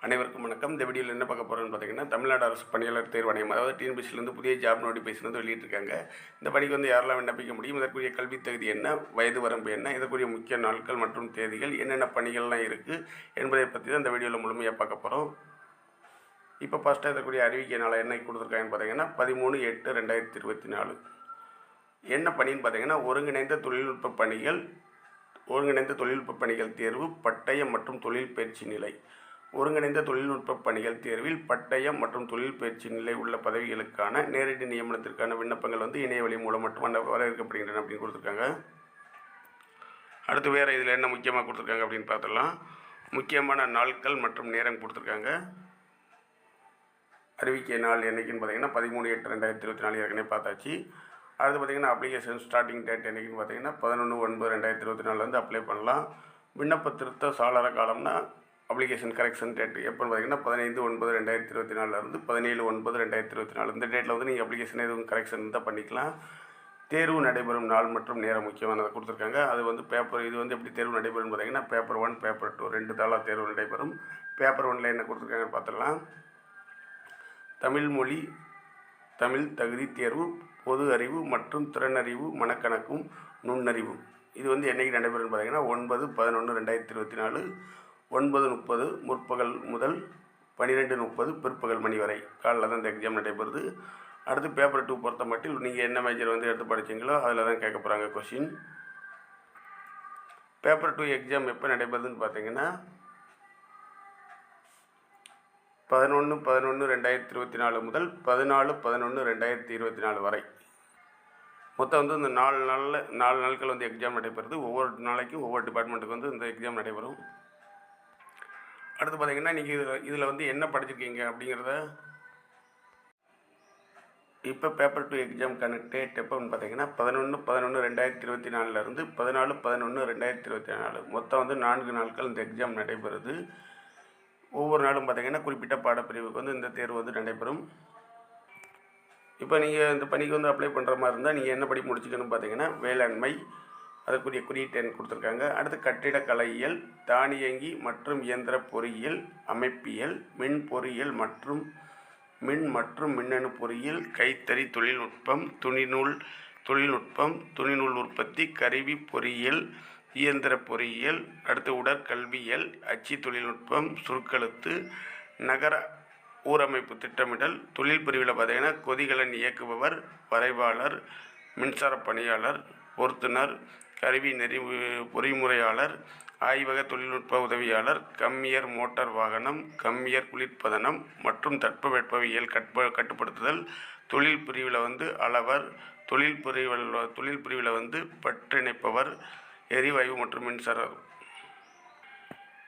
அனைவருக்கும் வணக்கம். இந்த வீடியோவில் என்ன பார்க்க போகிறோன்னு பார்த்தீங்கன்னா, தமிழ்நாடு அரசு பணியாளர் தேர்வாணையம், அதாவது டிஎன்பிஎஸ்சிலேருந்து புதிய ஜாப் நோட்டிஃபிகேஷன் வந்து வெளியிட்டிருக்காங்க. இந்த பணிக்கு வந்து யாரெல்லாம் விண்ணப்பிக்க முடியும், இதற்குரிய கல்வித் தகுதி என்ன, வயது வரம்பு என்ன, இதற்குரிய முக்கிய நாட்கள் மற்றும் தேதிகள், என்னென்ன பணிகள்லாம் இருக்குது என்பதை பற்றி தான் இந்த வீடியோவில் முழுமையாக பார்க்க போகிறோம். இப்போ ஃபஸ்ட்டாக இதற்குரிய அறிவிக்கை நாளை என்னைக்கு கொடுத்துருக்காங்கன்னு பார்த்தீங்கன்னா 13/8/2024. என்ன பணின்னு பார்த்தீங்கன்னா, ஒருங்கிணைந்த தொழில்நுட்ப பணிகள் தேர்வு, பட்டயம் மற்றும் தொழில் பயிற்சி நிலை. ஒருங்கிணைந்த தொழில்நுட்ப பணிகள் தேர்வில் பட்டயம் மற்றும் தொழில் பயிற்சி நிலை உள்ள பதவிகளுக்கான நேரடி நியமனத்திற்கான விண்ணப்பங்கள் வந்து இணையவழி மூலம் மட்டும் வரவேற்கப்படுகின்றன அப்படின்னு கொடுத்துருக்காங்க. அடுத்து வேறு இதில் என்ன முக்கியமாக கொடுத்துருக்காங்க அப்படின்னு பார்த்தலாம். முக்கியமான நாட்கள் மற்றும் நேரம் கொடுத்துருக்காங்க. அறிவிக்கை நாள் என்றைக்குன்னு பார்த்தீங்கன்னா 13/8/2024 ஏற்கனவே பார்த்தாச்சு. அடுத்து பார்த்திங்கன்னா அப்ளிகேஷன் ஸ்டார்டிங் டேட் என்றைக்குன்னு பார்த்தீங்கன்னா 11/9/2024 வந்து அப்ளை பண்ணலாம். விண்ணப்ப திருத்த சாளர காலம்னா அப்ளிகேஷன் கரெக்ஷன் டேட் எப்போன்னு பார்த்தீங்கன்னா 15/9/2024 17/9/2024 இந்த டேட்டில் வந்து நீங்கள் அப்ளிகேஷன் எதுவும் கரெக்ஷன் இருந்தால் பண்ணிக்கலாம். தேர்வு நடைபெறும் நாள் மற்றும் நேரம் முக்கியமானதை கொடுத்துருக்காங்க. அது வந்து இது வந்து எப்படி தேர்வு நடைபெறும்னு பார்த்தீங்கன்னா பேப்பர் 1 பேப்பர் 2 2 தாளாக தேர்வு நடைபெறும். பேப்பர் 1ல் என்ன கொடுத்துருக்காங்கன்னு பார்த்துடலாம். தமிழ் தகுதி தேர்வு, பொது அறிவு மற்றும் திறனறிவு, மனக்கணக்கும் நுண்ணறிவு. இது வந்து என்றைக்கு நடைபெறும்னு பார்த்தீங்கன்னா 9/11/2024 9:30 முற்பகல் முதல் 12:30 பிற்பகல் மணி வரை காலையில் தான் இந்த எக்ஸாம் நடைபெறுது. அடுத்து பேப்பர் 2 பொறுத்த மட்டும் நீங்கள் என்ன மேஜர் வந்து எடுத்து படிச்சிங்களோ அதில் தான் கேட்க போகிறாங்க கொஷின். பேப்பர் 2 எக்ஸாம் எப்போ நடைபெறுதுன்னு பார்த்தீங்கன்னா 11/11/2024 முதல் 14/11/2024 வரை. மொத்தம் வந்து இந்த 4 நாட்கள் வந்து எக்ஸாம் நடைபெறுது. ஒவ்வொரு நாளைக்கும் ஒவ்வொரு டிபார்ட்மெண்ட்டுக்கு வந்து இந்த எக்ஸாம் நடைபெறும். அடுத்து பார்த்தீங்கன்னா நீங்கள் இதில் வந்து என்ன படிச்சிருக்கீங்க அப்படிங்கிறத இப்போ பேப்பர் 2 எக்ஸாமுக்கான டேட் எப்போன்னு பார்த்தீங்கன்னா 11/11/2024 14/11/2024 மொத்தம் வந்து 4 நாட்கள் இந்த எக்ஸாம் நடைபெறுது. ஒவ்வொரு நாளும் பார்த்தீங்கன்னா குறிப்பிட்ட பாடப்பிரிவுக்கு வந்து இந்த தேர்வு வந்து நடைபெறும். இப்போ நீங்கள் இந்த பணிக்கு வந்து அப்ளை பண்ணுற மாதிரி இருந்தால் நீங்கள் என்ன படிப்பு முடிச்சுக்கணும்னு பார்த்தீங்கன்னா வேளாண்மை, அதற்குரிய குறியீட்டு எண் கொடுத்துருக்காங்க. அடுத்து கட்டிடக்கலையியல், தானியங்கி மற்றும் இயந்திர பொறியியல், அமைப்பியல், மின் பொறியியல் மற்றும் மின்னணு பொறியியல், கைத்தறி தொழில்நுட்பம், துணிநூல் உற்பத்தி, கருவி பொறியியல், இயந்திர பொறியியல், அடுத்து உடற்கல்வியல், அச்சு தொழில்நுட்பம், சுருக்கெழுத்து, நகர ஊரமைப்பு திட்டமிடல், தொழில் பிரிவில் பார்த்தீங்கன்னா கொதிகலன் இயக்குபவர், வரைவாளர், மின்சார பணியாளர், பொருத்துனர், கருவி பொறிமுறையாளர், ஆய்வக தொழில்நுட்ப உதவியாளர், கம்மியர் மோட்டார் வாகனம், கம்மியர் குளிர்பதனம் மற்றும் தட்பவெப்பவியல் கட்டுப்படுத்துதல், தொழில் பிரிவில் வந்து அளவர், தொழில் பிரிவில் வந்து பற்றிணைப்பவர், எரிவாயு மற்றும் மின்சாரம்.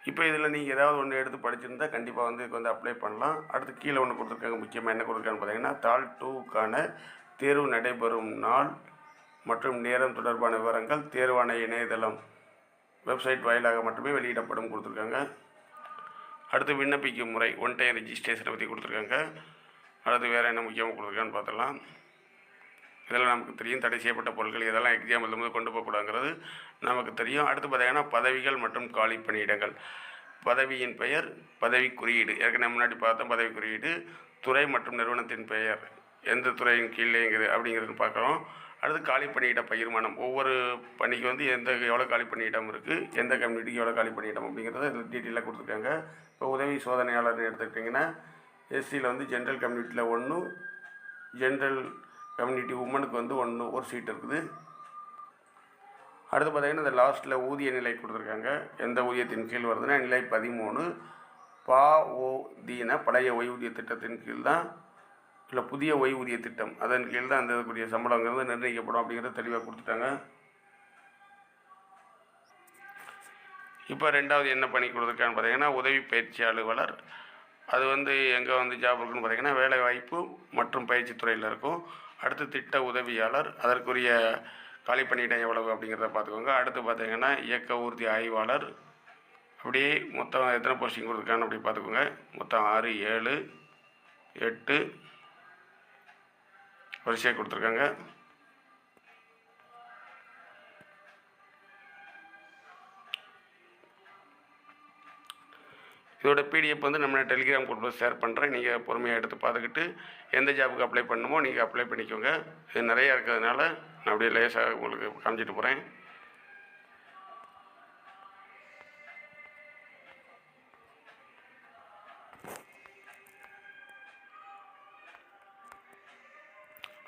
இப்போ இதில் நீங்கள் ஏதாவது ஒன்று எடுத்து படிச்சிருந்தா கண்டிப்பாக வந்து இதுக்கு வந்து அப்ளை பண்ணலாம். அடுத்து கீழே ஒன்று கொடுத்துருக்காங்க. முக்கியமாக என்ன கொடுத்துருக்காங்கன்னு பார்த்தீங்கன்னா தாள் 2க்கான தேர்வு நடைபெறும் நாள் மற்றும் நேரம் தொடர்பான விவரங்கள் தேர்வாணைய இணையதளம் வெப்சைட் வாயிலாக மட்டுமே வெளியிடப்படும் கொடுத்துருக்காங்க. அடுத்து விண்ணப்பிக்கும் முறை, ஒன் டைம் ரெஜிஸ்ட்ரேஷனை பற்றி கொடுத்துருக்காங்க. அடுத்து வேறு என்ன முக்கியமாக கொடுத்துருக்கான்னு பார்த்துடலாம். இதெல்லாம் நமக்கு தெரியும். தடை செய்யப்பட்ட பொருட்கள் இதெல்லாம் எக்ஸாம் எழுதும்போது கொண்டு போகக்கூடாங்கிறது நமக்கு தெரியும். அடுத்து பார்த்தீங்கன்னா பதவிகள் மற்றும் காலி பணியிடங்கள், பதவியின் பெயர், பதவி குறியீடு, ஏற்கனவே முன்னாடி பார்த்தோம் பதவி குறியீடு, துறை மற்றும் நிறுவனத்தின் பெயர், எந்த துறையின் கீழேங்குது அப்படிங்கிறது பார்க்குறோம். அடுத்து காலி பணியிட பகிர்மானம், ஒவ்வொரு பணிக்கு வந்து எவ்வளோ காலி பணியிடம் இருக்குது, எந்த கம்யூனிட்டிக்கு எவ்வளோ காலி பணியிடம் அப்படிங்கிறத இதில் டீட்டெயிலாக கொடுத்துருக்காங்க. இப்போ உதவி சோதனையாளர்னு எடுத்துக்கிட்டிங்கன்னா எஸ்சியில் வந்து ஜென்ரல் கம்யூனிட்டியில் 1, ஜென்ரல் கம்யூனிட்டி உமனுக்கு வந்து ஒரு சீட் இருக்குது. அடுத்து பார்த்திங்கன்னா இந்த லாஸ்ட்டில் ஊதிய நிலை கொடுத்துருக்காங்க. எந்த ஊதியத்தின் கீழ் வருதுன்னா நிலை 13 பாஓதீன பழைய ஓய்வூதிய திட்டத்தின் கீழ் தான், இல்லை புதிய ஓய்வூதிய திட்டம் அதன் கீழ் தான் அந்த கூடிய சம்பளங்கிறது நிர்ணயிக்கப்படும் அப்படிங்கிறத தெளிவாக கொடுத்துட்டாங்க. இப்போ ரெண்டாவது என்ன பணி கொடுத்துருக்கான்னு பார்த்தீங்கன்னா உதவி பயிற்சி அலுவலர். அது வந்து எங்கே வந்து ஜாப் இருக்குன்னு பார்த்தீங்கன்னா வேலைவாய்ப்பு மற்றும் பயிற்சி துறையில் இருக்கும். அடுத்து திட்ட உதவியாளர், அதற்குரிய காலி பணியிடம் எவ்வளவு அப்படிங்கிறத பார்த்துக்கோங்க. அடுத்து பார்த்தீங்கன்னா இயக்க ஊர்தி ஆய்வாளர், அப்படியே மொத்தம் எத்தனை போஸ்டிங் கொடுத்துருக்கான்னு அப்படி பார்த்துக்கோங்க. மொத்தம் 6 7 8 வரிசையாக கொடுத்துருக்காங்க. இதோட பிடிஎஃப் வந்து நம்ம டெலிகிராம் குரூப்பில் ஷேர் பண்ணுறேன். நீங்கள் பொறுமையாக எடுத்து பார்த்துக்கிட்டு எந்த ஜாபுக்கு அப்ளை பண்ணணுமோ நீங்கள் அப்ளை பண்ணிக்கோங்க. இது நிறையா இருக்கிறதுனால நான் அப்படியே லேசாக உங்களுக்கு காமிச்சிட்டு போகிறேன்.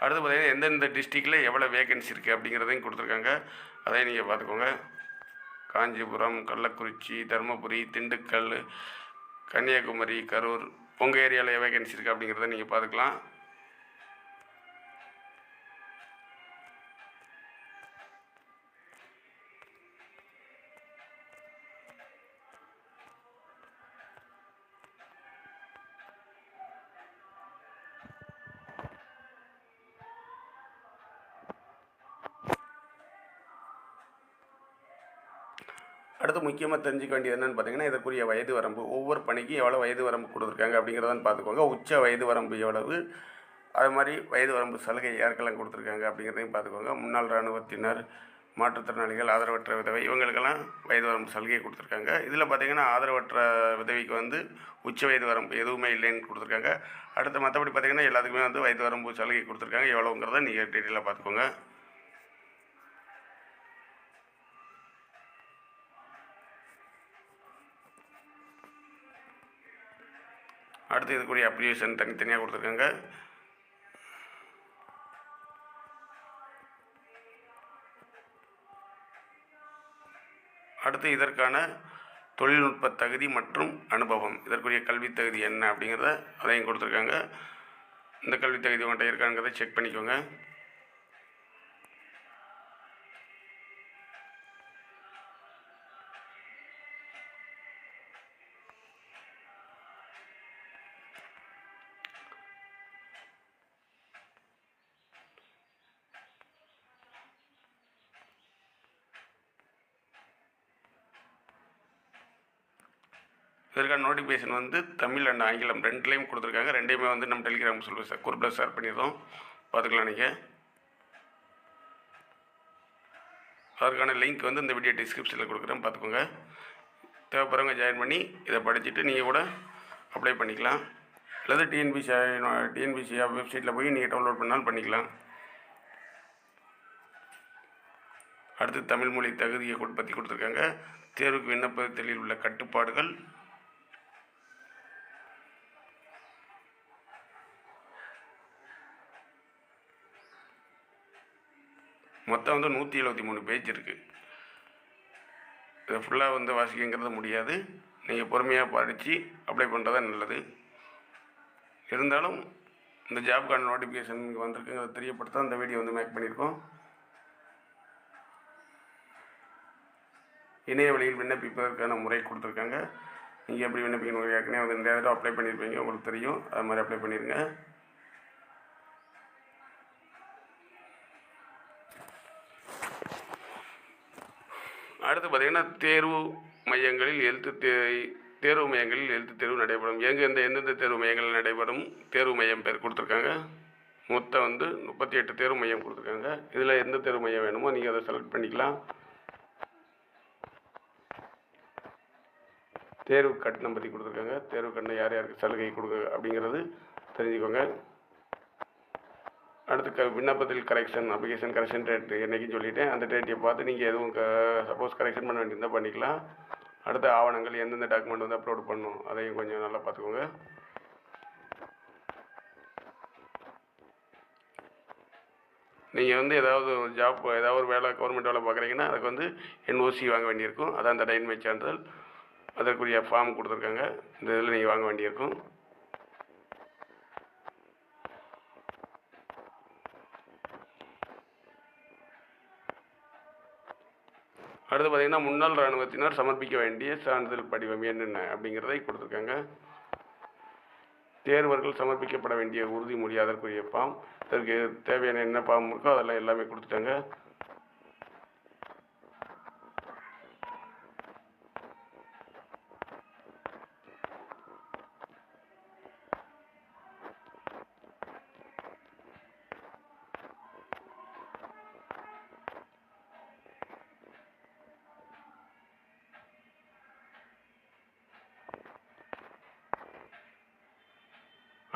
அடுத்து பார்த்திங்கன்னா எந்தெந்த டிஸ்ட்ரிக்டில் எவ்வளோ வேகன்சி இருக்குது அப்படிங்கிறதையும் கொடுத்துருக்காங்க. அதையும் நீங்கள் பார்த்துக்கோங்க. காஞ்சிபுரம், கள்ளக்குறிச்சி, தருமபுரி, திண்டுக்கல், கன்னியாகுமரி, கரூர், உங்கள் ஏரியாவில் வேகன்சி இருக்குது அப்படிங்கிறத நீங்கள் பார்த்துக்கலாம். அடுத்து முக்கியமாக தெரிஞ்சுக்க வேண்டியது என்னென்னு பார்த்தீங்கன்னா, இதற்குரிய வயது வரம்பு, ஒவ்வொரு பணிக்கும் எவ்வளோ வயது வரம்பு கொடுத்துருக்காங்க அப்படிங்கிறதான் பார்த்துக்கோங்க. உச்ச வயது வரம்பு எவ்வளவு, அது மாதிரி வயது வரம்பு சலுகை யாருக்கெல்லாம் கொடுத்துருக்காங்க அப்படிங்கிறதையும் பார்த்துக்கோங்க. முன்னாள் இராணுவத்தினர், மாற்றுத்திறனாளிகள், ஆதரவற்ற விதவை, இவங்களுக்கெல்லாம் வயது வரம்பு சலுகை கொடுத்துருக்காங்க. இதில் பார்த்திங்கன்னா ஆதரவற்ற விதவிக்கு வந்து உச்ச வயது வரம்பு எதுவுமே இல்லைன்னு கொடுத்துருக்காங்க. அடுத்து மற்றபடி பார்த்திங்கன்னா எல்லாத்துக்குமே வந்து வயது வரம்பு சலுகை கொடுத்துருக்காங்க. எவ்வளோங்கிறத நீங்கள் டீட்டெயிலாக பார்த்துக்கோங்க. அடுத்து இதுக்குரிய அப்ளிகேஷன் தனித்தனியாக கொடுத்துருக்காங்க. அடுத்து இதற்கான தொழில்நுட்ப தகுதி மற்றும் அனுபவம், இதற்குரிய கல்வி தகுதி என்ன அப்படிங்கிறத அதையும் கொடுத்துருக்காங்க. இந்த கல்வி தகுதி உங்கள்கிட்ட இருக்காங்கிறத செக் பண்ணிக்கோங்க. இதற்கான நோட்டிஃபிகேஷன் வந்து தமிழ் அண்ட் ஆங்கிலம் ரெண்டுலேயும் கொடுத்துருக்காங்க. ரெண்டையுமே வந்து நம்ம டெலிகிராம் குரூப்பில் ஷேர் பண்ணிடுறோம், பார்த்துக்கலாம் நீங்கள். அதற்கான லிங்க் வந்து இந்த வீடியோ டிஸ்கிரிப்ஷனில் கொடுக்குறேன், பார்த்துக்கோங்க. தேவைப்படுறவங்க ஜாயின் பண்ணி இதை படிச்சுட்டு நீங்கள் கூட அப்ளை பண்ணிக்கலாம். அல்லது டிஎன்பிசி வெப்சைட்டில் போய் நீங்கள் டவுன்லோட் பண்ணாலும் பண்ணிக்கலாம். அடுத்து தமிழ் மொழி தகுதியை பற்றி கொடுத்துருக்காங்க. தேர்வுக்கு விண்ணப்பத்தில் உள்ள கட்டுப்பாடுகள், மொத்தம் வந்து 173 பேஜ் இருக்குது. இதை ஃபுல்லாக வந்து வாசிக்கங்கிறது முடியாது. நீங்கள் பொறுமையாக படித்து அப்ளை பண்ணுறது தான் நல்லது. இருந்தாலும் இந்த ஜாப்கான நோட்டிஃபிகேஷன் வந்திருக்குங்கிறத தெரியப்படுத்த இந்த வீடியோ வந்து மேக் பண்ணியிருக்கோம். இணைய வழியில் விண்ணப்பிப்பதற்கான முறை கொடுத்துருக்காங்க. நீங்கள் எப்படி விண்ணப்பிக்கணும், ஏற்கனவே வந்து நிறைய தடவை அப்ளை பண்ணியிருப்பீங்க, உங்களுக்கு தெரியும். அது மாதிரி அப்ளை பண்ணிடுங்க. அடுத்து பார்த்திங்கன்னா தேர்வு மையங்களில் எழுத்து தேர்வு நடைபெறும். எந்தெந்த தேர்வு மையங்கள் நடைபெறும், தேர்வு மையம் பேர் கொடுத்துருக்காங்க. மொத்தம் வந்து 38 தேர்வு மையம் கொடுத்துருக்காங்க. இதில் எந்த தேர்வு மையம் வேணுமோ நீங்கள் அதை செலக்ட் பண்ணிக்கலாம். தேர்வு கட்டணம் பற்றி கொடுத்துருக்காங்க. தேர்வு கட்டணம் யார் யாருக்கு சலுகை கொடுக்க அப்படிங்கிறது தெரிஞ்சுக்கோங்க. அடுத்து விண்ணப்பத்தில் அப்ளிகேஷன் கரெக்ஷன் டேட் என்றைக்குன்னு சொல்லிவிட்டேன். அந்த டேட்டை பார்த்து நீங்கள் எதுவும் சப்போஸ் கரெக்ஷன் பண்ண வேண்டியிருந்தால் பண்ணிக்கலாம். அடுத்த ஆவணங்கள் எந்தெந்த டாக்குமெண்ட் வந்து அப்லோட் பண்ணணும் அதையும் கொஞ்சம் நல்லா பார்த்துக்கோங்க. நீங்கள் வந்து ஏதாவது ஒரு வேலை கவர்மெண்ட் வேலை பார்க்குறீங்கன்னா அதுக்கு வந்து என்ஓசி வாங்க வேண்டியிருக்கும். அதான் அந்த டைன்மை சான்றிதழ், அதற்குரிய ஃபார்ம் கொடுத்துருக்காங்க. இந்த இதில் நீங்கள் வாங்க வேண்டியிருக்கும். அடுத்து பார்த்திங்கன்னா முன்னாள் இராணுவத்தினர் சமர்ப்பிக்க வேண்டிய சான்றிதழ் படிவம் என்னென்ன அப்படிங்கிறதை கொடுத்துருக்காங்க. தேர்வர்கள் சமர்ப்பிக்கப்பட வேண்டிய உறுதிமொழி, அதற்குரிய ஃபார்ம், அதற்கு தேவையான என்ன ஃபார்ம் இருக்கோ அதெல்லாம் எல்லாமே கொடுத்துட்டாங்க.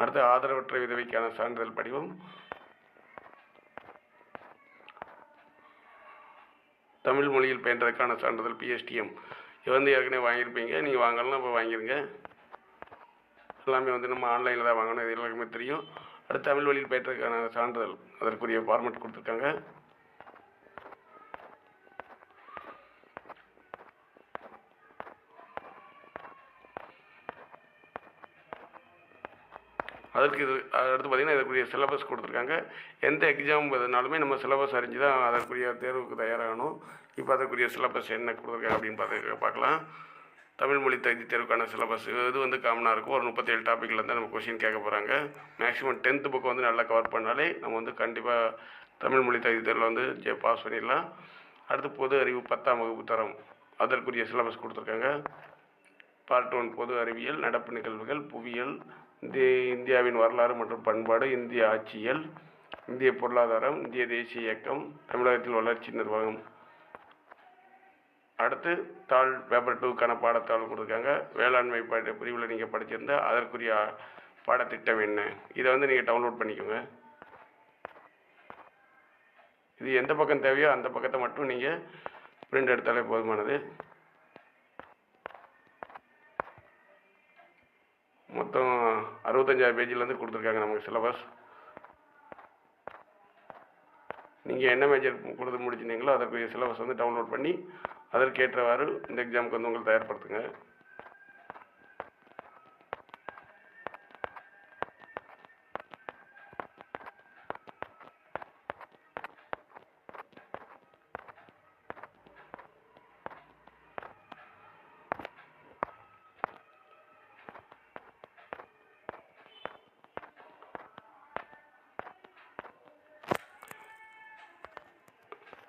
அடுத்து ஆதரவற்ற விதவைக்கான சான்றிதழ் படிவம், தமிழ் மொழியில் பயின்றதுக்கான சான்றிதழ் PSTM. இது வந்து ஏற்கனவே வாங்கியிருப்பீங்க, நீங்கள் வாங்கலாம் இப்போ வாங்கிடுங்க. எல்லாமே வந்து நம்ம ஆன்லைனில் தான் வாங்கணும், இது எல்லாருக்குமே தெரியும். அடுத்து தமிழ் வழியில் பயின்றதுக்கான சான்றிதழ், அதற்குரிய ஃபார்மெட் கொடுத்துருக்காங்க. அதற்கு இது அடுத்து பார்த்திங்கன்னா இதற்குரிய சிலபஸ் கொடுத்துருக்காங்க. எந்த எக்ஸாம் எதுனாலுமே நம்ம சிலபஸ் அறிஞ்சு தான் அதற்குரிய தேர்வுக்கு தயாராகணும். இப்போ அதற்குரிய சிலபஸ் என்ன கொடுத்துருக்காங்க அப்படின்னு பார்க்கலாம். தமிழ் மொழி தகுதி தேர்வுக்கான சிலபஸ் இது வந்து காமனாக இருக்கும். ஒரு 37 டாப்பிக்லேருந்து நம்ம கொஷின் கேட்க போகிறாங்க. மேக்ஸிமம் 10th புக்கு வந்து நல்லா கவர் பண்ணாலே நம்ம வந்து கண்டிப்பாக தமிழ் மொழி தகுதி தேர்வில் வந்து பாஸ் பண்ணிடலாம். அடுத்து பொது அறிவு 10ஆம் வகுப்பு தரம், அதற்குரிய சிலபஸ் கொடுத்துருக்காங்க. பார்ட் 1 பொது அறிவியல், நடப்பு நிகழ்வுகள், புவியியல், இந்தியாவின் வரலாறு மற்றும் பண்பாடு, இந்திய ஆட்சியல், இந்திய பொருளாதாரம், இந்திய தேசிய இயக்கம், தமிழகத்தில் வளர்ச்சி நிர்வாகம். அடுத்து தாள் பேப்பர் 2க்கான பாடத்தாள் கொடுத்துருக்காங்க. வேளாண்மை பிரிவில் நீங்கள் படிச்சிருந்தால் அதற்குரிய பாடத்திட்டம் என்ன, இதை வந்து நீங்கள் டவுன்லோட் பண்ணிக்கோங்க. இது எந்த பக்கம் தேவையோ அந்த பக்கத்தை மட்டும் நீங்கள் பிரிண்ட் எடுத்தாலே போதுமானது. மொத்தம் 65 பேஜிலேருந்து கொடுத்துருக்காங்க நமக்கு சிலபஸ். நீங்கள் என்ன மேஜர் கொடுத்து முடிச்சிருந்தீங்களோ அதற்குரிய சிலபஸ் வந்து டவுன்லோட் பண்ணி அதற்கேற்றவாறு இந்த எக்ஸாமுக்கு வந்து உங்களை தயார்படுத்துங்க.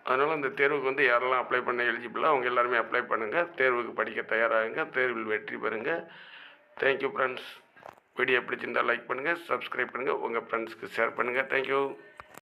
அதனால் அந்த தேர்வுக்கு வந்து யாரெல்லாம் அப்ளை பண்ண எலிஜிபிளாக அவங்க எல்லாருமே அப்ளை பண்ணுங்கள். தேர்வுக்கு படிக்க தயாராகுங்க. தேர்வில் வெற்றி பெறுங்க. Thank you friends. வீடியோ பிடிச்சிருந்தால் லைக் பண்ணுங்கள், சப்ஸ்கிரைப் பண்ணுங்கள், உங்கள் ஃப்ரெண்ட்ஸ்க்கு ஷேர் பண்ணுங்கள். தேங்க்யூ.